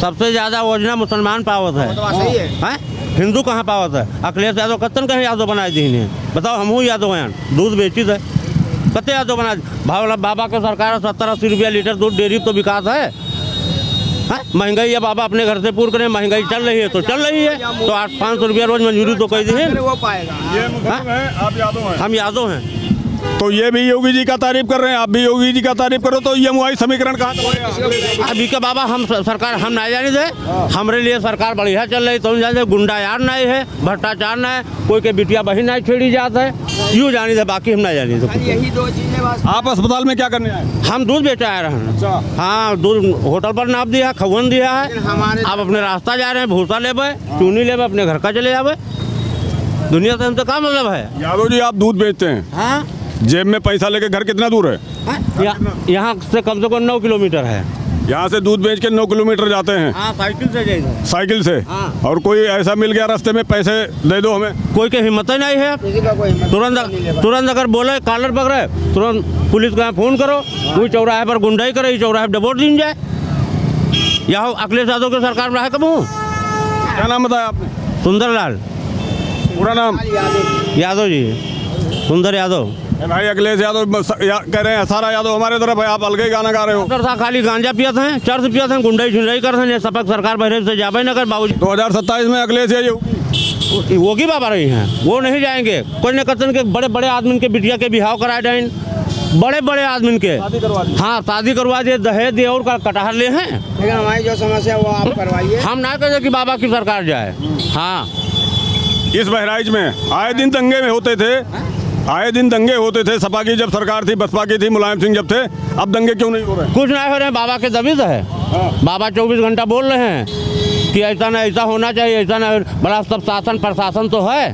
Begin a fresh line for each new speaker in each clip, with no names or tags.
सबसे ज्यादा योजना मुसलमान पावत है,
सही है।
हैं? हिंदू कहाँ पावत है? अखिलेश यादव कत्तन कहीं यादव बनाए दी इन्हें बताओ। हमहू यादव हैं, दूध बेची है कत्ते यादव बना भाव बाबा के सरकार 70-80 रुपया लीटर दूध डेयरी तो विकास है, हैं? महंगाई है बाबा अपने घर से पूर्ण करें, महंगाई चल रही है तो चल रही है, तो 800-500 रुपया रोज मंजूरी तो कह दी
वो पाएगा।
ये मतलब है आप यादव हैं।
हम यादव हैं।
तो ये भी योगी जी का तारीफ कर रहे हैं, आप भी योगी जी का तारीफ करो, तो ये मुआई समीकरण कहाँ तक?
अभी के बाबा हम सरकार हम ना जाने दे, हमारे लिए सरकार बढ़िया चल रही तो जाने गुंडा यार नहीं है, भ्रष्टाचार ना है, कोई के बिटिया बहन नहीं छेड़ी जाता है, यूँ जानी दे, बाकी हम ना जानी दे।
यही दो चीजें बस।
आप अस्पताल में क्या करने आए?
हम दूध बेचा आ रहे हैं।
अच्छा।
हाँ, दूध होटल पर नाप दिया, खवन दिया है,
हमारे
आप अपने रास्ता जा रहे हैं, भूसा लेबे, चूनी लेबे, अपने घर का चले जावे, दुनिया से हमसे क्या मतलब है?
यादव जी आप दूध बेचते हैं,
हाँ,
जेब में पैसा लेके घर कितना दूर है?
यहाँ से कम 9 किलोमीटर है।
यहाँ से दूध बेच के 9 किलोमीटर जाते हैं
हाँ, साइकिल से जाइए।
साइकिल से।
हाँ।
और कोई ऐसा मिल गया रास्ते में पैसे दे दो हमें?
कोई के हिम्मत ही नहीं है।
किसी का कोई हिम्मत
तुरंत अगर बोले कॉलर पकड़े, तुरंत पुलिस को यहाँ फोन करो, कोई चौराहे पर गुंडाई करे, चौराहे पर डिवोर्स दी जाए। यहाँ अखिलेश यादव की सरकार में रहे कब हूँ?
क्या नाम बताया आपने?
सुंदरलाल
पूरा नाम?
यादव जी, सुंदर यादव।
भाई अखिलेश यादव कह रहे हैं सारा यादव हमारे तरफ है, आप अलग ही गाना गा रहे हो।
डॉक्टर साहब खाली गांजा पियत हैं, चर्च पियत हैं, गुंडाई झुंडाई करते हैं, सपक सरकार बहरे से जाबे न कर बाबूजी।
2027 में अखिलेश या योगी?
योगी बाबा रही हैं, वो नहीं जाएंगे। कोई न कतन के बड़े बड़े आदमी के बिटिया के बिहाव कराए जाए, बड़े बड़े आदमी के हाँ शादी करवा दिए, दहेज दिए और कटहर ले हैं।
लेकिन हमारी जो समस्या वो आप करवाइए।
हम ना कहें कि बाबा की सरकार जाए। हाँ,
इस बहराइच में आए दिन दंगे में होते थे, आए दिन दंगे होते थे। सपा की जब सरकार थी, बसपा की थी, मुलायम सिंह जब थे, अब दंगे क्यों नहीं हो रहे?
कुछ नहीं हो रहे हैं, बाबा के दबिश है। बाबा 24 घंटा बोल रहे हैं कि ऐसा ना ऐसा होना चाहिए, ऐसा ना, बड़ा सब शासन प्रशासन तो है।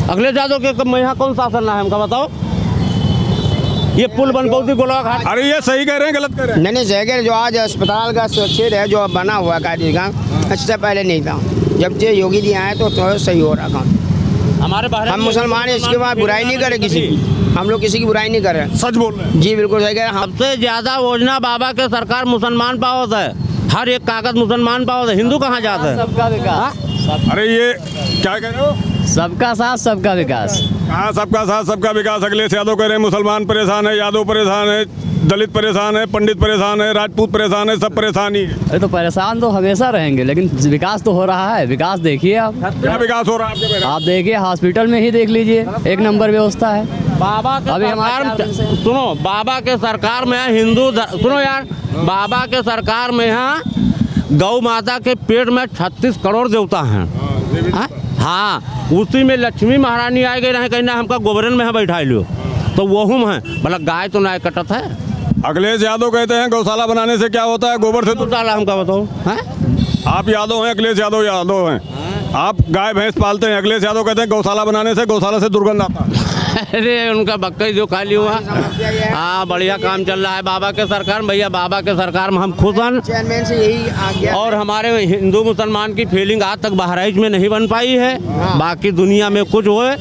अखिलेश यादव के यहाँ कौन शासन ना है हमका बताओ? ये पुल बनपौती गोलवा घाट।
अरे ये सही कह रहे हैं गलत कह रहे हैं?
नहीं जगह जो आज अस्पताल का क्षेत्र है जो बना हुआ कायदे का, इससे पहले नहीं था। जब से योगी जी आए तो सही हो रहा काम।
हमारे
हम मुसलमान हैं, इसके बाद बुराई नहीं करे किसी की, हम लोग किसी की बुराई नहीं कर रहे।
सच बोल रहे हैं?
जी बिल्कुल सही कह रहे हैं।
सबसे ज्यादा योजना बाबा के सरकार मुसलमान पावत है, हर एक कागज मुसलमान पावत है, हिंदू कहाँ जाता है?
सबका विकास।
अरे ये क्या कह रहे हो?
सबका साथ सबका विकास।
कहाँ सबका साथ सबका विकास? अखिलेश यादव कह रहे हैं मुसलमान परेशान है, यादव परेशान है, दलित परेशान है, पंडित परेशान है, राजपूत परेशान है, सब परेशान ही है।
अरे तो परेशान तो हमेशा रहेंगे, लेकिन विकास तो हो रहा है। विकास देखिए आप,
क्या विकास हो रहा है आपके बहराइच?
आप देखिए हॉस्पिटल में ही देख लीजिए, एक नंबर व्यवस्था है।
बाबा के
अभी
सरकार
हमारे
सुनो, बाबा के सरकार में सुनो यार, बाबा के सरकार में यहाँ गौ माता के पेट में 36 करोड़ देवता हैं। हाँ, उसी में लक्ष्मी महारानी आ गई रहे, कहना हमका गोबरन में बैठा लो, तो वो हम हैं, मतलब गाय तो ना कटत है।
अखिलेश यादव कहते हैं गौशाला बनाने से क्या होता है? गोबर से
तो डाला हमका बताओ हैं?
आप यादव हैं, अखिलेश यादव हैं, आप गाय भैंस पालते हैं। अखिलेश यादव कहते हैं गौशाला बनाने से गौशाला से दुर्गंध आता है।
अरे उनका बक्का जो खा लिया हुआ। हाँ, बढ़िया काम चल रहा है बाबा के सरकार में। भैया बाबा के सरकार में हम खुश हैं,
चेयरमैन से यही आ गया।
और हमारे हिंदू मुसलमान की फीलिंग आज तक बहराइच में नहीं बन पाई है। बाकी दुनिया में कुछ होए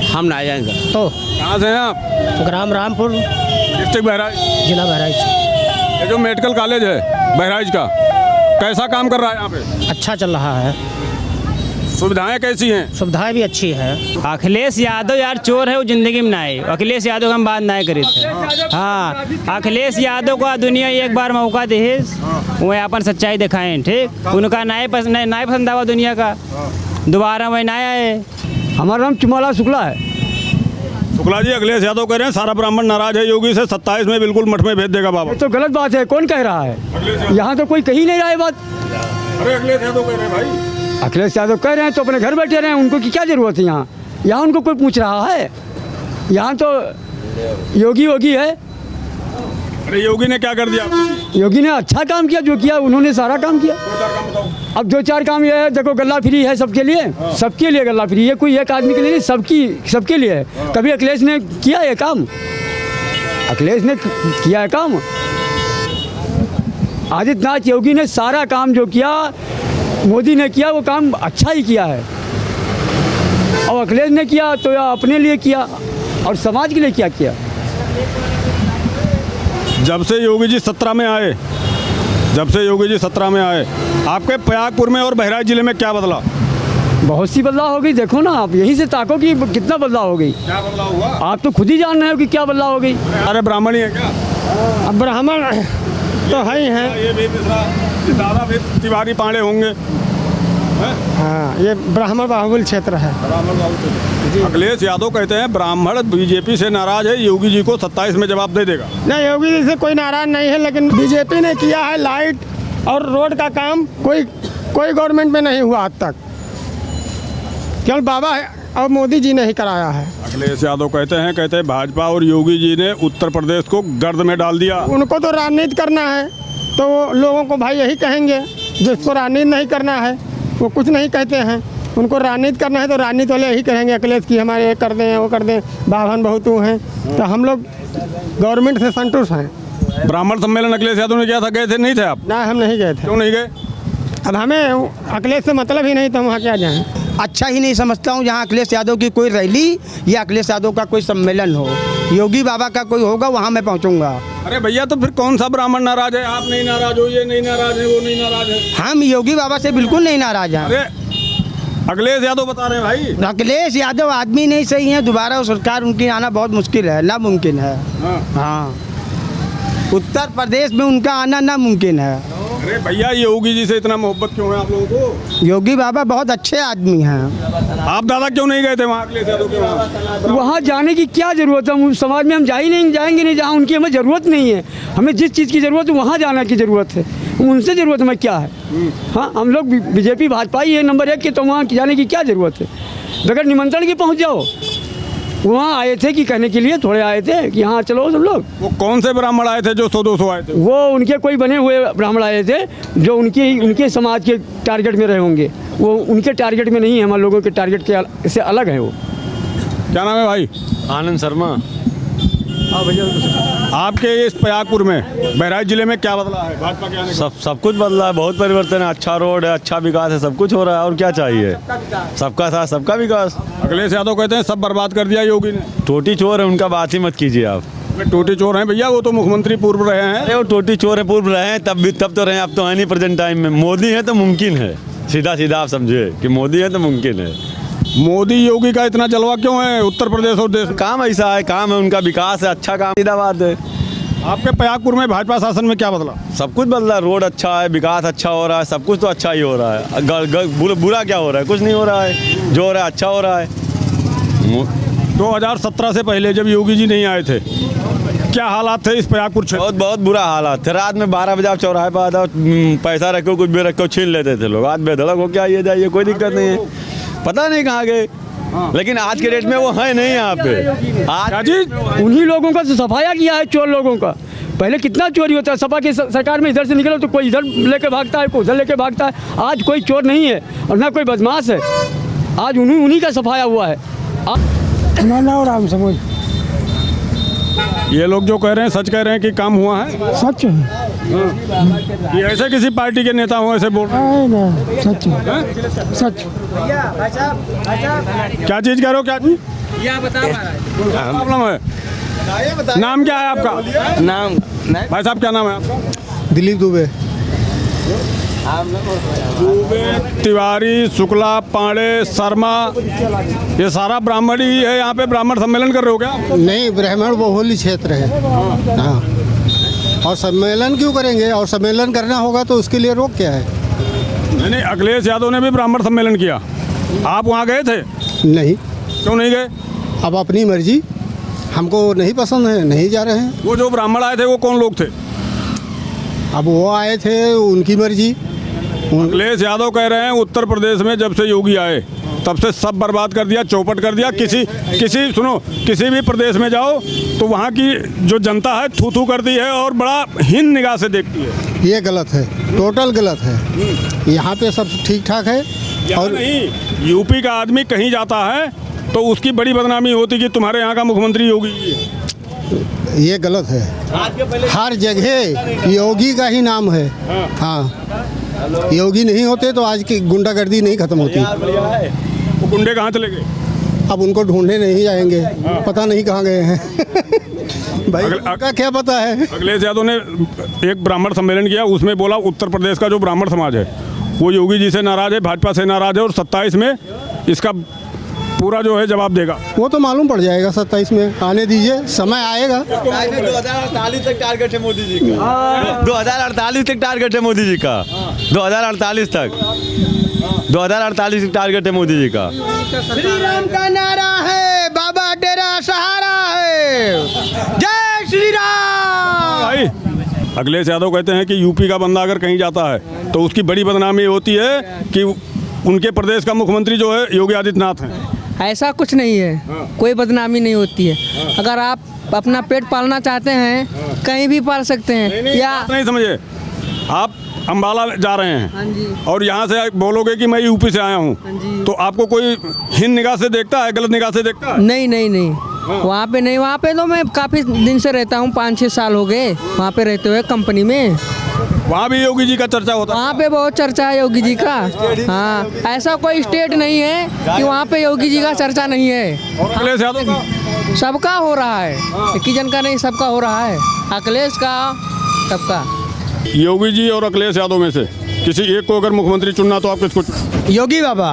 हम ना जाएंगे।
तो
कहाँ से हैं आप?
ग्राम रामपुर,
डिस्ट्रिक्ट बहराइच।
जिला बहराइच।
ये जो मेडिकल कॉलेज है बहराइच का, कैसा काम कर रहा है यहाँ पे?
अच्छा चल रहा है,
सुविधाएं कैसी हैं?
सुविधाएं भी अच्छी है।
अखिलेश यादव यार चोर है, वो जिंदगी में ना आए। अखिलेश यादव का हम बात ना करी थे। हाँ, अखिलेश यादव को दुनिया एक बार मौका दे, वो अपन सच्चाई दिखाएं। ठीक, उनका ना पसंद आवा दुनिया का, दोबारा वही ना आए।
हमारा नाम चिमाला शुक्ला है।
शुक्ला जी, अखिलेश यादव कह रहे हैं सारा ब्राह्मण नाराज है योगी से, 27 में बिल्कुल मठ में भेज देगा बाबा।
ये तो गलत बात है, कौन कह रहा है? यहाँ तो कोई कही नहीं रहा है बात।
अरे अखिलेश यादव कह रहे हैं भाई।
अखिलेश यादव कह रहे हैं तो अपने घर बैठे रहे, उनको की क्या जरूरत है? यहाँ उनको कोई पूछ रहा है? यहाँ तो योगी है।
अरे योगी ने क्या कर दिया?
योगी ने अच्छा काम किया, जो किया उन्होंने सारा काम किया। अब 2-4 काम ये है, देखो गल्ला फ्री है सबके लिए, सबके लिए गल्ला फ्री है, कोई एक आदमी के लिए नहीं, सबके लिए है। कभी अखिलेश ने किया ये काम? अखिलेश ने किया है काम? आदित्यनाथ योगी ने सारा काम जो किया, मोदी ने किया, वो काम अच्छा ही किया है। और अखिलेश ने किया तो या अपने लिए किया और समाज के लिए क्या किया।
जब से योगी जी 17 में आए, जब से योगी जी 17 में आए, आपके प्रयागपुर में और बहराइच जिले में क्या बदला?
बहुत सी बदलाव हो गई। देखो ना, आप यहीं से ताको कि कितना बदलाव हो गई।
क्या बदलाव हुआ?
आप तो खुद ही जान रहे हो कि क्या बदलाव हो गई।
अरे ब्राह्मण ही है क्या?
अब ब्राह्मण तो है ही हैं।
ये भी मिश्रा, दादा भी तिवारी पांडे होंगे।
हाँ, ये ब्राह्मण बाहुल क्षेत्र है।
अखिलेश यादव कहते हैं ब्राह्मण बीजेपी से नाराज है, योगी जी को 27 में जवाब दे देगा।
नहीं, योगी जी से कोई नाराज नहीं है, लेकिन बीजेपी ने किया है लाइट और रोड का काम कोई गवर्नमेंट में नहीं हुआ आज तक। केवल बाबा और मोदी जी ने ही कराया है।
अखिलेश यादव कहते हैं भाजपा और योगी जी ने उत्तर प्रदेश को गर्द में डाल दिया।
उनको तो राजनीति करना है, तो वो लोगों को भाई यही कहेंगे। जिसको राजनीति नहीं करना है वो कुछ नहीं कहते हैं। उनको राजनीति करना है तो राजनीति वाले यही कहेंगे अखिलेश की हमारे ये कर दें वो कर दें, बाभन बहुतू हैं। तो हम लोग गवर्नमेंट से संतुष्ट हैं।
ब्राह्मण सम्मेलन अखिलेश यादव ने किया था, गए थे? नहीं थे आप?
ना, हम नहीं गए थे।
क्यों नहीं गए?
अब हमें अखिलेश से मतलब ही नहीं, तो हम वहाँ क्या जाएँ।
अच्छा ही नहीं समझता हूँ जहाँ अखिलेश यादव की कोई रैली या अखिलेश यादव का कोई सम्मेलन हो, योगी बाबा का कोई होगा, वहाँ मैं पहुँचूंगा।
अरे भैया, तो फिर कौन सा ब्राह्मण नाराज है? आप नहीं नाराज हो, ये नहीं नाराज है, वो नहीं नाराज है।
हम योगी बाबा से बिल्कुल नहीं नाराज हैं।
अरे अखिलेश यादव बता रहे हैं भाई।
अखिलेश यादव आदमी नहीं सही है, दोबारा सरकार उनकी आना बहुत मुश्किल है, नामुमकिन है। हाँ, उत्तर प्रदेश में उनका आना नामुमकिन है।
अरे भैया, योगी जी से इतना मोहब्बत क्यों है आप लोगों को?
योगी बाबा बहुत अच्छे आदमी हैं।
आप दादा क्यों नहीं गए थे वहाँ अखिलेश यादव के वहाँ?
वहाँ जाने की क्या ज़रूरत है? हम समाज में हम जाएंगे नहीं जहाँ उनकी हमें ज़रूरत नहीं है। हमें जिस चीज़ की ज़रूरत है वहाँ जाने की ज़रूरत है। उनसे ज़रूरत हमें क्या है? हाँ, हम लोग बीजेपी भाजपा ही है नंबर 1 की, तो वहाँ जाने की क्या ज़रूरत है? बगैर निमंत्रण के पहुँच जाओ। वहाँ आए थे कि कहने के लिए थोड़े आए थे कि हाँ चलो सब लोग।
वो कौन से ब्राह्मण आए थे जो 100-200 आए थे?
वो उनके कोई बने हुए ब्राह्मण आए थे जो उनके समाज के टारगेट में रहे होंगे। वो उनके टारगेट में नहीं है, हमारे लोगों के टारगेट के से अलग है वो।
क्या नाम है भाई?
आनंद शर्मा।
आपके इस प्रयागपुर में बहराइच जिले में क्या बदला है भाजपा के आने के?
सब कुछ बदला है, बहुत परिवर्तन है। अच्छा रोड है, अच्छा विकास है, सब कुछ हो रहा है। और क्या चाहिए? सबका साथ सबका विकास।
अखिलेश यादव कहते हैं सब बर्बाद कर दिया योगी ने।
टोटी चोर है, उनका बात ही मत कीजिए आप।
टोटी चोर हैं भैया, वो तो मुख्यमंत्री पूर्व रहे हैं।
अरे वो टोटी चोर है, पूर्व रहे हैं, तब तो रहे, अब तो है नहीं प्रेजेंट टाइम में। मोदी है तो मुमकिन है, सीधा आप समझे कि मोदी है तो मुमकिन है।
मोदी योगी का इतना जलवा क्यों है उत्तर प्रदेश और देश में?
काम ऐसा है, काम है उनका, विकास है, अच्छा काम, सीधा बात है।
आपके प्रयागपुर में भाजपा शासन में क्या बदला?
सब कुछ बदला, रोड अच्छा है, विकास अच्छा हो रहा है, सब कुछ तो अच्छा ही हो रहा है। बुरा क्या हो रहा है? कुछ नहीं हो रहा है, जो हो रहा है अच्छा हो रहा है।
2017 से पहले जब योगी जी नहीं आए थे, क्या हालात थे इस प्रयागपुर क्षेत्र?
बहुत बुरा हालात थे। रात में 12 बजे आप चौराहे पर आता, पैसा रखो, कुछ भी रखो, छीन लेते थे लोग। आज बेधड़क हो क्या ये जाइए, कोई दिक्कत नहीं है, पता नहीं कहाँ गए। लेकिन आज के डेट में वो है नहीं यहाँ पे। आज
उन्हीं लोगों का सफाया किया है, चोर लोगों का। पहले कितना चोरी होता है, सपा की सरकार में इधर से निकलो तो कोई इधर लेके भागता है, कोई उधर लेके भागता है। आज कोई चोर नहीं है और ना कोई बदमाश है। आज उन्हीं का सफाया हुआ है।
राम समझ
ये लोग जो कह रहे हैं सच कह रहे हैं कि काम हुआ है?
सच है।
ये ऐसे किसी पार्टी के नेता हो ऐसे बोल रहे हैं?
सच सच।
क्या चीज कह रहे हो? क्या चीज प्रॉब्लम है? नाम क्या है आपका?
नाम
भाई साहब क्या नाम है आपका?
दिलीप दुबे।
तिवारी, शुक्ला, पांडे, शर्मा, ये सारा ब्राह्मण ही है। यहाँ पे ब्राह्मण सम्मेलन कर रहे हो क्या?
नहीं, ब्राह्मण बहुल क्षेत्र है। हाँ, और सम्मेलन क्यों करेंगे? और सम्मेलन करना होगा तो उसके लिए रोक क्या है?
नहीं, अखिलेश यादव ने भी ब्राह्मण सम्मेलन किया, आप वहाँ गए थे?
नहीं।
क्यों नहीं गए?
अब अपनी मर्जी, हमको नहीं पसंद है, नहीं जा रहे हैं।
वो जो ब्राह्मण आए थे वो कौन लोग थे?
अब वो आए थे, उनकी मर्जी।
अखिलेश यादव कह रहे हैं उत्तर प्रदेश में जब से योगी आए तब से सब बर्बाद कर दिया, चौपट कर दिया। किसी भी प्रदेश में जाओ तो वहाँ की जो जनता है थू थू करती है और बड़ा हीन निगाह से देखती है।
ये गलत है, टोटल गलत है। यहाँ पे सब ठीक ठाक है।
और नहीं, यूपी का आदमी कहीं जाता है तो उसकी बड़ी बदनामी होती कि तुम्हारे यहाँ का मुख्यमंत्री योगी है।
ये गलत है। हर जगह योगी का ही नाम है। हाँ, योगी नहीं होते तो आज की गुंडागर्दी नहीं खत्म होती।
वो गुंडे कहाँ चले गए?
अब उनको ढूंढने नहीं जाएंगे, पता नहीं कहाँ गए हैं। भाई
अगले-
का क्या पता है।
अखिलेश यादव ने एक ब्राह्मण सम्मेलन किया, उसमें बोला उत्तर प्रदेश का जो ब्राह्मण समाज है वो योगी जी से नाराज है, भाजपा से नाराज है और 27 में इसका पूरा जो है जवाब देगा।
वो तो मालूम पड़ जाएगा 27 में, आने दीजिए, समय आएगा।
2048 तक टारगेट है मोदी जी का। 2048 तक टारगेट है मोदी जी का। 2048 तक 2048 तक टारगेट है मोदी जी का।
श्री राम का नारा है, बाबा तेरा सहारा है, जय श्री राम।
भाई अखिलेश यादव कहते हैं कि यूपी का बंदा अगर कहीं जाता है तो उसकी बड़ी बदनामी होती है कि उनके प्रदेश का मुख्यमंत्री जो है योगी आदित्यनाथ हैं।
ऐसा कुछ नहीं है, कोई बदनामी नहीं होती है। अगर आप अपना पेट पालना चाहते हैं कहीं भी पाल सकते हैं। या
बात नहीं समझे, आप अम्बाला जा रहे
हाँ
हैं
जी।
और यहाँ से बोलोगे कि मैं यूपी से आया
हाँ
हूँ,
जी।
तो आपको कोई हीन निगाह से देखता है, गलत निगाह से देखता है?
नहीं नहीं नहीं, वहाँ पे नहीं, वहाँ पे तो मैं काफ़ी दिन से रहता हूँ, 5-6 साल हो गए वहाँ पे रहते हुए कंपनी में।
वहाँ भी योगी जी का चर्चा होता है।
वहाँ पे बहुत चर्चा है योगी जी का। हाँ, ऐसा कोई स्टेट नहीं है कि वहाँ पे योगी जी का चर्चा नहीं है।
और अखिलेश यादव का
सबका हो रहा है, एक ही जन का नहीं, सबका हो रहा है, अखिलेश का, सबका।
योगी जी और अखिलेश यादव में से किसी एक को अगर मुख्यमंत्री चुनना तो आप किसको?
योगी बाबा।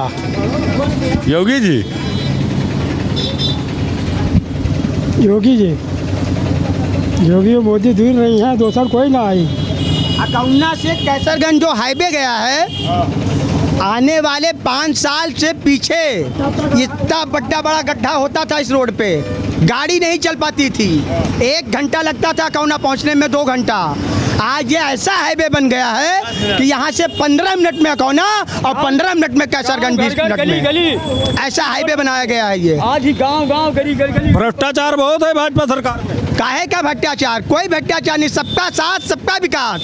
योगी जी।
योगी जी, योगी और मोदी दूर नहीं है, दूसरा कोई ना आई।
अकौना से कैसरगंज जो हाईवे गया है, आने वाले 5 साल से पीछे इतना बड़ा गड्ढा होता था इस रोड पे, गाड़ी नहीं चल पाती थी, 1 घंटा लगता था अकौना पहुंचने में, 2 घंटा। आज ये ऐसा हाईवे बन गया है कि यहाँ से 15 मिनट में अकौना और 15 मिनट में कैसरगंज 20 मिनट
गली
में।
गली
ऐसा हाईवे बनाया गया है ये।
आज ही गांव गांव गली गली गली।
भ्रष्टाचार बहुत है भाजपा सरकार में।
काहे का भ्रष्टाचार? कोई भ्रष्टाचार नहीं, सबका साथ सबका विकास,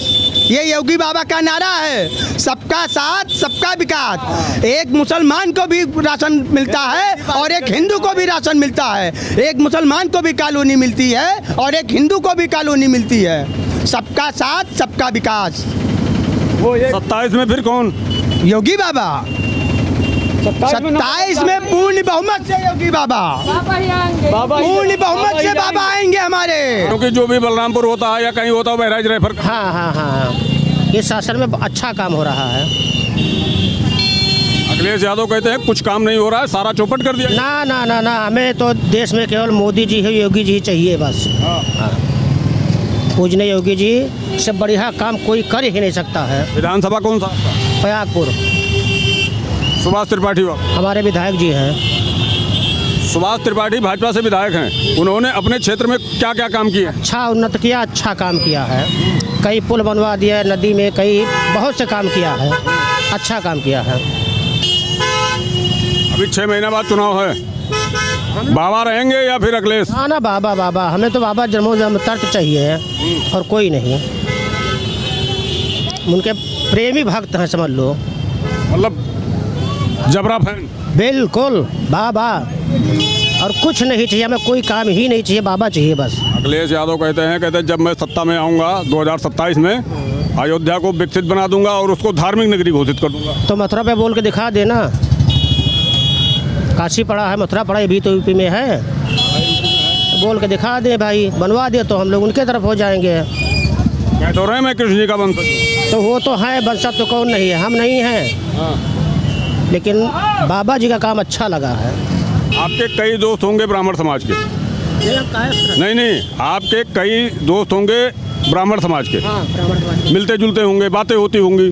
ये योगी बाबा का नारा है। सबका साथ सबका विकास। एक मुसलमान को भी राशन मिलता है और एक हिंदू को भी राशन मिलता है, एक मुसलमान को भी कॉलोनी मिलती है और एक हिंदू को भी कॉलोनी मिलती है। सबका साथ सबका विकास।
27 में फिर कौन?
योगी बाबा। 27 में पूर्ण बहुमत से योगी बाबा, पूर्ण बहुमत से बाबा आएंगे हमारे।
क्योंकि जो भी बलरामपुर होता है या कहीं होता है बहराइच रेफर।
हाँ हाँ हाँ, इस शासन में अच्छा काम हो रहा है।
अखिलेश यादव कहते हैं कुछ काम नहीं हो रहा है, सारा चौपट कर दिया।
ना ना ना ना, हमें तो देश में केवल मोदी जी है, योगी जी चाहिए बस। हाँ। पूजने योगी जी से बढ़िया काम कोई कर ही नहीं सकता है।
विधानसभा कौन सा?
प्रयागपुर।
सुभाष त्रिपाठी बाबू
हमारे विधायक जी हैं।
सुभाष त्रिपाठी भाजपा से विधायक हैं, उन्होंने अपने क्षेत्र में क्या क्या काम किए?
अच्छा उन्नत किया, अच्छा काम किया है, कई पुल बनवा दिया नदी में, कई बहुत से काम किया है, अच्छा काम किया है।
अभी 6 महीने बाद चुनाव है, बाबा रहेंगे या फिर अखिलेश?
हाँ ना, बाबा बाबा, हमें तो बाबा जन्मोजन्म तर्क चाहिए और कोई नहीं। उनके प्रेमी भक्त हैं समझ लो,
मतलब जबरा फैन।
बिल्कुल बाबा, और कुछ नहीं चाहिए हमें, कोई काम ही नहीं चाहिए, बाबा चाहिए बस।
अखिलेश यादव कहते हैं जब मैं सत्ता में आऊँगा 2027 में अयोध्या को विकसित बना दूंगा और उसको धार्मिक नगरी घोषित कर दूंगा।
तो मथुरा पे बोल के दिखा देना, काशी पड़ा है, मथुरा पड़ा, ये भी तो यूपी में है, बोल के दिखा दे भाई, बनवा दे तो हम लोग उनके तरफ हो जाएंगे।
कह तो रहे मैं कृष्ण जी का वंशज।
तो वो तो है वंशज, तो कौन नहीं है, हम नहीं हैं, लेकिन बाबा जी का काम अच्छा लगा है।
आपके कई दोस्त होंगे ब्राह्मण समाज के? नहीं, आपके कई दोस्त होंगे ब्राह्मण समाज के, मिलते जुलते होंगे, बातें होती होंगी।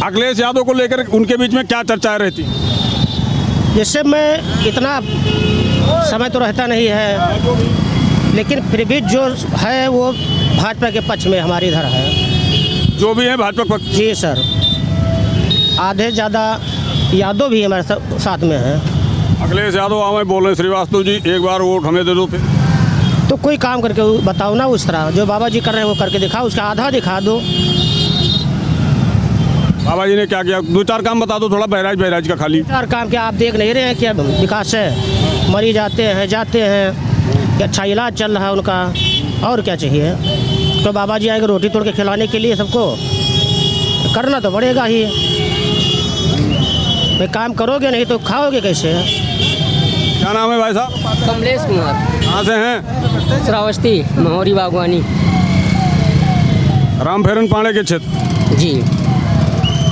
अखिलेश यादव को लेकर उनके बीच में क्या चर्चाएं रहती?
जैसे मैं इतना समय तो रहता नहीं है, लेकिन फिर भी जो है वो भाजपा के पक्ष में हमारे इधर है।
जो भी है भाजपा पक्ष?
जी सर, आधे ज़्यादा यादव भी हमारे साथ में हैं।
अखिलेश यादव हमें बोल रहे श्रीवास्तव जी एक बार वोट हमें दे दो फिर।
तो कोई काम करके बताओ ना, उस तरह जो बाबा जी कर रहे हैं वो करके दिखाओ, उसका आधा दिखा दो।
बाबा जी ने क्या किया? 2-4 काम बता दो थोड़ा, बहराइच का खाली।
4 काम क्या आप देख नहीं रहे हैं क्या विकास है? मरीज आते हैं जाते हैं, अच्छा इलाज चल रहा है उनका, और क्या चाहिए? तो बाबा जी आएंगे रोटी तोड़ के खिलाने के लिए सबको, करना तो पड़ेगा ही। भाई काम करोगे नहीं तो खाओगे कैसे?
क्या नाम है भाई साहब?
कमलेश कुमार।
कहाँ से हैं?
श्रावस्ती महोरी बागवानी।
राम फेरन पांडे के क्षेत्र।
जी,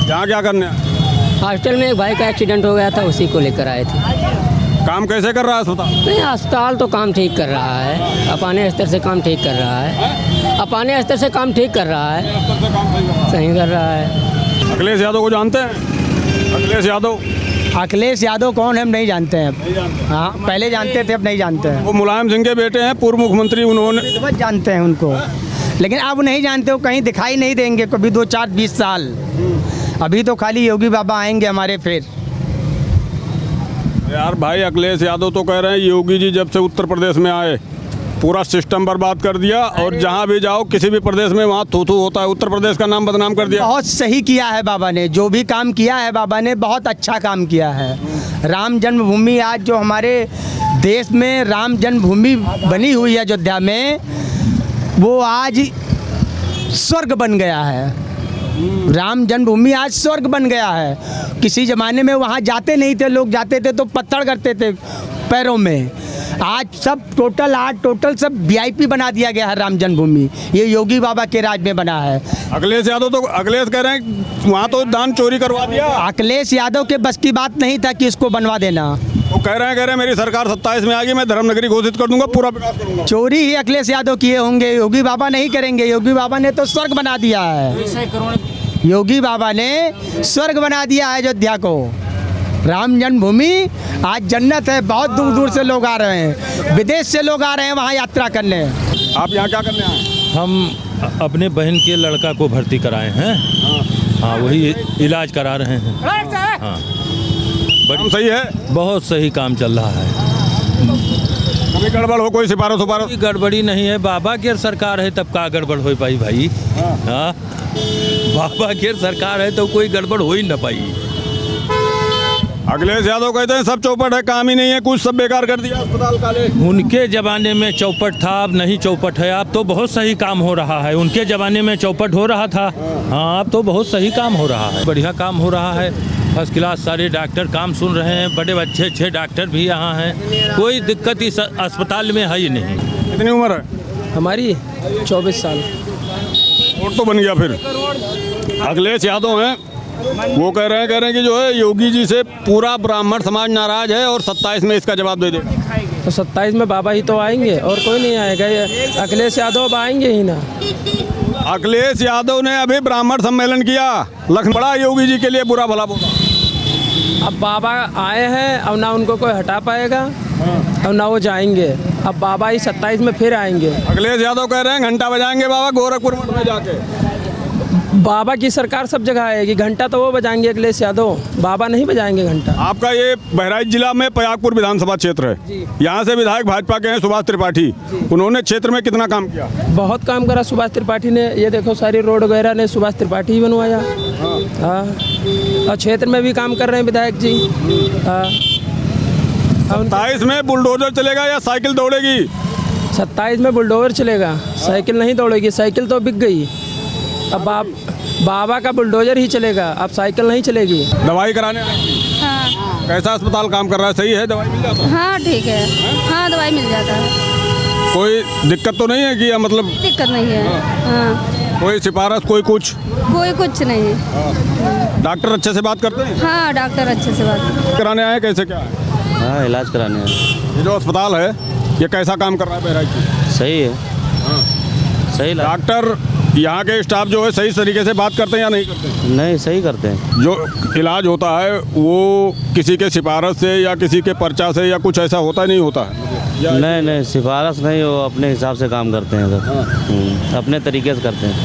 यहाँ क्या करने आए?
हॉस्टल में एक भाई का एक्सीडेंट हो गया था, उसी को लेकर आए थे।
काम कैसे कर रहा है अस्पताल?
नहीं, अस्पताल तो काम ठीक कर रहा है, अपने स्तर से काम ठीक कर रहा है, अपने स्तर से काम ठीक कर रहा है, सही कर रहा है।
अखिलेश यादव को जानते हैं? अखिलेश यादव?
अखिलेश यादव कौन है हम नहीं जानते हैं अब। हाँ, पहले जानते थे, अब नहीं जानते हैं।
वो मुलायम सिंह के बेटे हैं, पूर्व मुख्यमंत्री। उन्होंने
बस जानते हैं उनको, लेकिन अब नहीं जानते, वो कहीं दिखाई नहीं देंगे कभी 2, 4, 20 साल। अभी तो खाली योगी बाबा आएंगे हमारे फिर।
यार भाई, अखिलेश यादव तो कह रहे हैं योगी जी जब से उत्तर प्रदेश में आए पूरा सिस्टम बर्बाद कर दिया, और जहाँ भी जाओ किसी भी प्रदेश में वहाँ थू थू होता है, उत्तर प्रदेश का नाम बदनाम कर दिया।
बहुत सही किया है बाबा ने, जो भी काम किया है बाबा ने बहुत अच्छा काम किया है। राम जन्मभूमि आज जो हमारे देश में राम जन्मभूमि बनी हुई है अयोध्या में, वो आज स्वर्ग बन गया है। राम जन्मभूमि आज स्वर्ग बन गया है। किसी ज़माने में वहाँ जाते नहीं थे लोग, जाते थे तो पत्थर करते थे पैरों में। आज सब टोटल सब VIP बना दिया गया है राम जन्मभूमि। ये योगी बाबा के राज में बना है।
अखिलेश यादव तो अखिलेश कह रहे हैं वहाँ तो दान चोरी करवा दिया।
अखिलेश यादव के बस की बात नहीं था कि इसको बनवा देना।
वो कह रहे हैं मेरी सरकार 27 में आ गई, मैं धर्मनगरी घोषित कर दूंगा, पूरा विकास करूंगा।
चोरी ही अखिलेश यादव किए होंगे, योगी बाबा नहीं करेंगे। योगी बाबा ने तो स्वर्ग बना दिया है। योगी बाबा ने स्वर्ग बना दिया है अयोध्या को। राम जन्मभूमि आज जन्नत है। बहुत दूर दूर से लोग आ रहे हैं, विदेश से लोग आ रहे हैं वहाँ यात्रा करने।
आप यहाँ क्या करने आए?
हम अपने बहन के लड़का को भर्ती कराए हैं। हाँ, वही इलाज करा रहे हैं। हाँ,
बड़ी सही है,
बहुत सही काम चल रहा है।
कभी गड़बड़ हो, कोई सिफारिश
कोई गड़बड़ी नहीं है। बाबा की सरकार है तब का गड़बड़ हो पाई भाई? हाँ, बाबा की सरकार है तो कोई गड़बड़ हो ही न पाई।
अखिलेश यादव कहते हैं सब चौपट है, काम ही नहीं है कुछ, सब बेकार कर दिया अस्पताल काले।
उनके ज़माने में चौपट था, अब नहीं चौपट है। अब तो बहुत सही काम हो रहा है। उनके ज़माने में चौपट हो रहा था। हाँ, अब तो बहुत सही काम हो रहा है, बढ़िया काम हो रहा है। फर्स्ट क्लास सारे डॉक्टर काम सुन रहे हैं, बड़े अच्छे डॉक्टर भी यहाँ हैं। कोई दिक्कत इस अस्पताल में है ही नहीं।
कितनी उम्र है
हमारी? 24 साल।
वोट तो बन गया फिर। अखिलेश यादव हैं, वो कह रहे हैं कि जो है योगी जी से पूरा ब्राह्मण समाज नाराज है और 27 में इसका जवाब दे दे।
तो 27 में बाबा ही तो आएंगे और कोई नहीं आएगा। ये अखिलेश यादव अब आएंगे ही ना।
अखिलेश यादव ने अभी ब्राह्मण सम्मेलन किया, लखनऊ योगी जी के लिए बुरा भला बोला।
अब बाबा आए हैं, अब ना उनको कोई हटा पाएगा और ना वो जाएंगे। अब बाबा ही 27 में फिर आएंगे।
अखिलेश यादव कह रहे हैं घंटा बजाएंगे बाबा गोरखपुर में जाके।
बाबा की सरकार सब जगह आएगी, घंटा तो वो बजाएंगे अखिलेश यादव, बाबा नहीं बजाएंगे घंटा।
आपका ये बहराइच जिला में पयागपुर विधानसभा क्षेत्र है, यहाँ से विधायक भाजपा के हैं सुभाष त्रिपाठी। उन्होंने क्षेत्र में कितना काम किया?
बहुत काम करा सुभाष त्रिपाठी ने। ये देखो सारी रोड वगैरह ने सुभाष त्रिपाठी ही बनवाया। हाँ, और क्षेत्र में भी काम कर रहे हैं विधायक जी। हाँ,
27 में बुलडोजर चलेगा या साइकिल दौड़ेगी?
27 में बुलडोजर चलेगा, साइकिल नहीं दौड़ेगी। साइकिल तो बिक गई। अब बाबा का बुलडोजर ही चलेगा, अब साइकिल नहीं चलेगी।
दवाई कराने?
हाँ।
कैसा अस्पताल काम कर रहा है? सही है, दवाई मिल जाता है?
हाँ ठीक है, हाँ दवाई मिल जाता है।
कोई दिक्कत तो नहीं है कि मतलब?
दिक्कत नहीं है। हाँ।
कोई सिफारिश कोई कुछ?
कोई कुछ नहीं है।
डॉक्टर अच्छे से बात करते हैं?
हाँ, डॉक्टर अच्छे से बात
कराने आए कैसे क्या है?
हाँ, इलाज कराने हैं।
ये जो अस्पताल है ये कैसा काम कर रहा है बहराइच में?
सही है। सही
डॉक्टर यहाँ के स्टाफ जो है सही तरीके से बात करते हैं या नहीं करते हैं?
नहीं, सही करते हैं।
जो इलाज होता है वो किसी के सिफारिश से या किसी के पर्चा से या कुछ ऐसा होता नहीं होता है?
नहीं, सिफारिश नहीं, वो अपने हिसाब से काम करते हैं सर। अपने तरीके से करते हैं।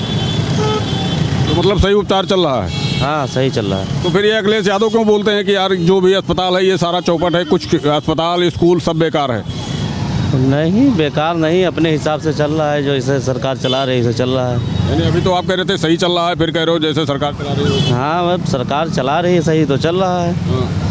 तो मतलब सही उपचार चल रहा है?
हाँ, सही चल रहा है।
तो फिर ये अखिलेश यादव क्यों बोलते हैं कि यार जो भी अस्पताल है ये सारा चौपट है, कुछ अस्पताल स्कूल सब बेकार है?
नहीं, बेकार नहीं, अपने हिसाब से चल रहा है। जो इसे सरकार चला रही है इसे चल रहा है।
नहीं, अभी तो आप कह रहे थे सही चल रहा है, फिर कह रहे हो जैसे सरकार चला रही है।
हाँ, अब सरकार चला रही है सही तो चल रहा है।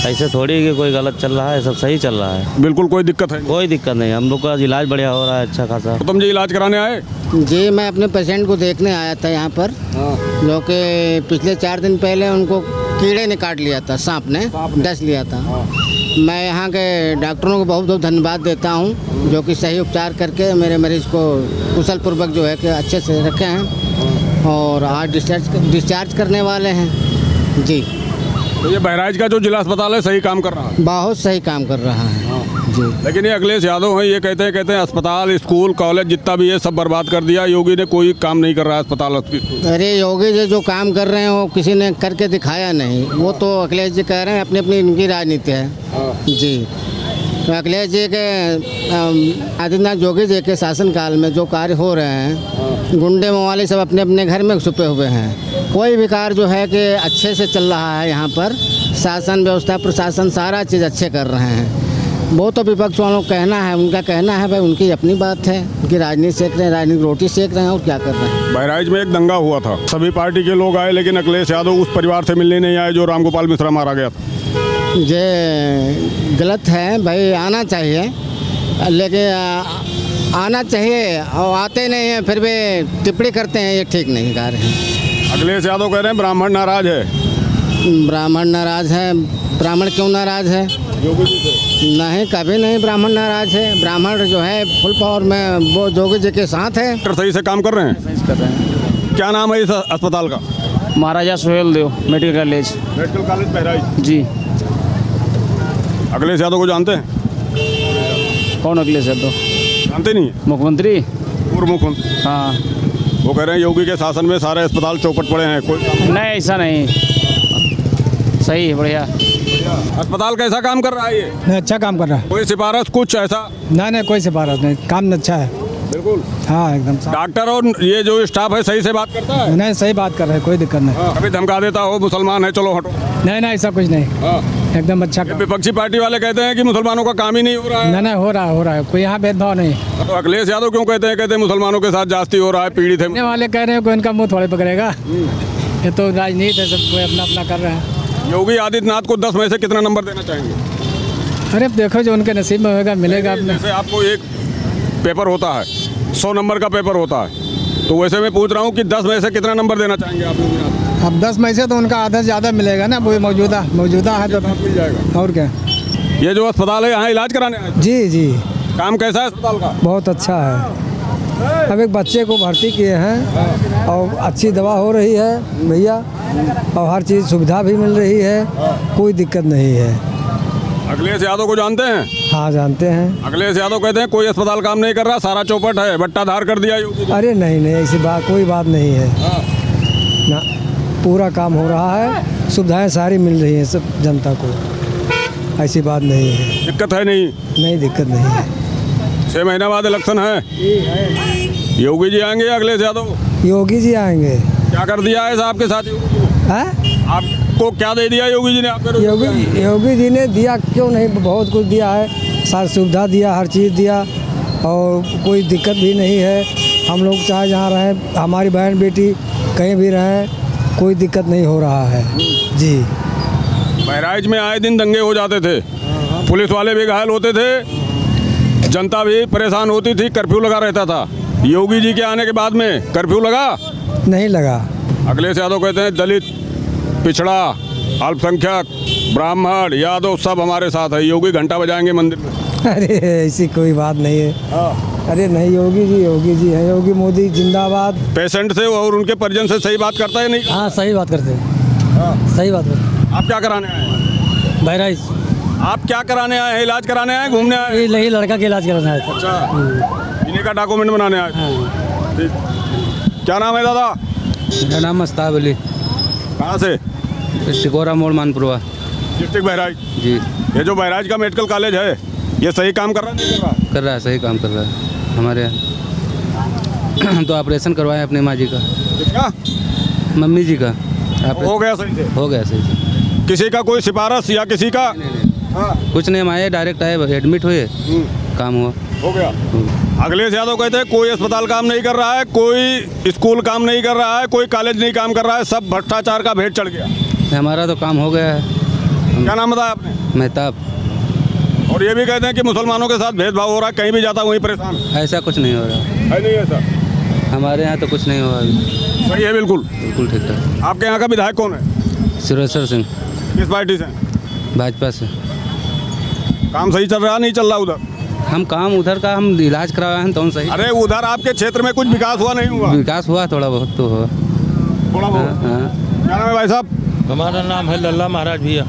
ऐसे थोड़ी कि कोई गलत चल रहा है, सब सही चल रहा है।
बिल्कुल कोई दिक्कत है?
कोई दिक्कत नहीं, हम लोग का इलाज बढ़िया हो रहा है, अच्छा खासा।
तो तुम जी इलाज कराने आए?
जी, मैं अपने पेशेंट को देखने आया था यहाँ पर, जो कि पिछले 4 दिन पहले उनको कीड़े ने काट लिया था, सांप ने डस लिया था। मैं यहाँ के डॉक्टरों को बहुत बहुत धन्यवाद देता हूँ जो कि सही उपचार करके मेरे मरीज़ को कुशल पूर्वक जो है कि अच्छे से रखे हैं और आज डिस्चार्ज करने वाले हैं जी।
तो ये बहराइच का जो जिला अस्पताल है सही काम कर रहा है?
बहुत सही काम कर रहा है जी।
लेकिन ये अखिलेश यादव हैं, ये कहते हैं अस्पताल स्कूल कॉलेज जितना भी है सब बर्बाद कर दिया। योगी ने कोई काम नहीं कर रहा है अस्पताल।
अरे योगी जी जो काम कर रहे हैं वो किसी ने करके दिखाया नहीं, वो तो अखिलेश जी कह रहे हैं अपनी अपनी इनकी राजनीति है जी। तो अखिलेश जी के आदित्यनाथ योगी जी के शासनकाल में जो कार्य हो रहे हैं, गुंडे मवाली सब अपने अपने घर में छुपे हुए हैं। कोई भी कार्य जो है कि अच्छे से चल रहा है यहाँ पर, शासन व्यवस्था प्रशासन सारा चीज़ अच्छे कर रहे हैं। वो तो विपक्ष वालों का कहना है, उनका कहना है भाई, उनकी अपनी बात है, उनकी राजनीति सेक रहे हैं, राजनीतिक रोटी सेक रहे हैं और क्या कर रहे हैं।
बहराइच में एक दंगा हुआ था, सभी पार्टी के लोग आए लेकिन अखिलेश यादव उस परिवार से मिलने नहीं आए जो रामगोपाल मिश्रा मारा गया था।
ये गलत है भाई, आना चाहिए, लेकिन आना चाहिए और आते नहीं हैं, फिर भी टिप्पणी करते हैं, ये ठीक नहीं गा रहे हैं।
अखिलेश यादव कह रहे हैं ब्राह्मण नाराज है।
ब्राह्मण नाराज है? ब्राह्मण क्यों नाराज है?
योगी जी से
नहीं, कभी नहीं ब्राह्मण नाराज है। ब्राह्मण जो है फुल पावर में वो योगी जी के साथ है।
सही से काम कर रहे हैं?
कर रहे हैं।
क्या नाम है इस अस्पताल का?
Maharaja Suhel Dev medical college.
Medical college Bahraich
ji.
Akhilesh Yadav को जानते हैं?
कौन अखिलेश यादव?
जानते नहीं?
मुख्यमंत्री,
पूर्व मुख्यमंत्री।
हाँ।
वो कह रहे हैं योगी के शासन में सारे अस्पताल चौपट पड़े हैं, कोई
नहीं ऐसा नहीं, सही है, बढ़िया।
अस्पताल कैसा काम कर रहा है ये?
नहीं, अच्छा काम कर रहा है।
कोई सिफारिश कुछ ऐसा?
नहीं, कोई सिफारिश नहीं, काम अच्छा है
बिल्कुल।
हाँ, एकदम
डॉक्टर और ये जो स्टाफ है सही से बात करता है?
नहीं, सही बात कर रहे हैं, कोई दिक्कत नहीं।
कभी धमका देता हो मुसलमान है चलो हटो?
नहीं, ऐसा कुछ नहीं, एकदम अच्छा।
विपक्षी पार्टी वाले कहते हैं कि मुसलमानों का काम ही नहीं हो रहा है।
नहीं, हो रहा है, कोई यहाँ भेदभाव नहीं।
तो अखिलेश यादव क्यों कहते हैं मुसलमानों के साथ जास्ती हो रहा है, पीड़ित है
वाले कह रहे हैं, कोई इनका मुँह थोड़े पकड़ेगा, ये तो राजनीति है, सब कोई अपना अपना कर रहे हैं।
योगी आदित्यनाथ को 10 में से कितना नंबर देना चाहेंगे?
अरे देखो जो उनके नसीब में होगा मिलेगा।
जैसे आपको एक पेपर होता है, 100 नंबर का पेपर होता है, तो वैसे मैं पूछ रहा हूँ कि 10 में से कितना नंबर देना चाहेंगे आप?
अब 10 में से तो उनका आधा से ज़्यादा मिलेगा ना, वो मौजूदा है तो
मिल जाएगा।
और क्या।
ये जो अस्पताल है यहाँ इलाज कराने आए?
जी।
काम कैसा है अस्पताल का?
बहुत अच्छा है। अब एक बच्चे को भर्ती किए हैं और अच्छी दवा हो रही है भैया, और हर चीज़ सुविधा भी मिल रही है, कोई दिक्कत नहीं है।
अखिलेश यादव को जानते हैं?
हाँ, जानते हैं।
अखिलेश यादव कहते हैं कोई अस्पताल काम नहीं कर रहा, सारा चौपट है, बट्टाधार कर दिया योगी।
अरे नहीं, ऐसी बात कोई बात नहीं है ना, पूरा काम हो रहा है, सुविधाएं सारी मिल रही हैं सब जनता को, ऐसी बात नहीं है।
दिक्कत है? नहीं
दिक्कत नहीं है।
6 महीना बाद इलेक्शन है, योगी जी आएंगे या अखिलेश यादव?
योगी जी आएंगे।
क्या कर दिया है साहब के साथ योगी जी ने? आपको क्या दे दिया योगी जी ने आपके?
योगी जी ने दिया क्यों नहीं, बहुत कुछ दिया है, सारी सुविधा दिया, हर चीज़ दिया, और कोई दिक्कत भी नहीं है। हम लोग चाहे जहाँ रहें, हमारी बहन बेटी कहीं भी रहें, कोई दिक्कत नहीं हो रहा है जी।
बहराइच में आए दिन दंगे हो जाते थे, पुलिस वाले भी घायल होते थे, जनता भी परेशान होती थी, कर्फ्यू लगा रहता था। योगी जी के आने के बाद में कर्फ्यू लगा?
नहीं लगा।
अखिलेश यादव कहते हैं दलित, पिछड़ा, अल्पसंख्यक, ब्राह्मण, यादव सब हमारे साथ है, योगी घंटा बजाएंगे मंदिर में।
अरे ऐसी कोई बात नहीं है। अरे नहीं, योगी जी है, योगी मोदी जिंदाबाद।
पेशेंट से और उनके परिजन से सही बात करता है नहीं?
हाँ, सही बात करते हैं, सही बात करते हैं।
आप क्या कराने आए हैं?
बहराइच।
आप क्या कराने आए हैं? इलाज कराने आए, घूमने आए?
नहीं, लड़का का इलाज कराना है।
अच्छा, इन्हीं का डॉक्यूमेंट बनाने आए? ठीक। क्या नाम है दादा?
मेरा नाम मस्ताब अली।
कहाँ से?
सिकोरा मोड़ मानपुरवा,
डिस्ट्रिक्ट बहराइच
जी।
ये जो बहराइच का मेडिकल कॉलेज है, ये सही काम कर रहा है नहीं कर रहा?
कर रहा है, सही काम कर रहा है हमारे यहाँ। हम तो ऑपरेशन करवाए अपने माँ जी का।
किसका?
मम्मी जी का।
हो गया सही से?
हो गया सही से।
किसी का कोई सिफारिश या किसी का?
कुछ नहीं, हम आए डायरेक्ट आए, एडमिट हुए, काम हुआ,
हो गया। अखिलेश यादव कहते हैं कोई अस्पताल काम नहीं कर रहा है, कोई स्कूल काम नहीं कर रहा है, कोई कॉलेज नहीं काम कर रहा है, सब भ्रष्टाचार का भेद चढ़ गया।
हमारा तो काम हो गया है।
क्या नाम बताया आपने?
मेहताब।
और ये भी कहते हैं कि मुसलमानों के साथ भेदभाव हो रहा है, कहीं भी जाता वहीं परेशान।
ऐसा कुछ नहीं हो रहा
है। नहीं ऐसा?
हमारे यहाँ तो कुछ नहीं हुआ अभी।
सही है, बिल्कुल
ठीक ठाक।
आपके यहाँ का विधायक कौन है?
सुरेश्वर सिंह।
किस पार्टी से?
भाजपा से।
काम सही चल रहा नहीं चल रहा उधर?
हम काम उधर का हम इलाज करवाए हैं तो सही।
अरे उधर आपके क्षेत्र में कुछ विकास हुआ नहीं हुआ?
विकास हुआ थोड़ा बहुत तो हुआ।
थोड़ा बहुत। क्या नाम है भाई साहब?
हमारा नाम है लल्ला महाराज भैया।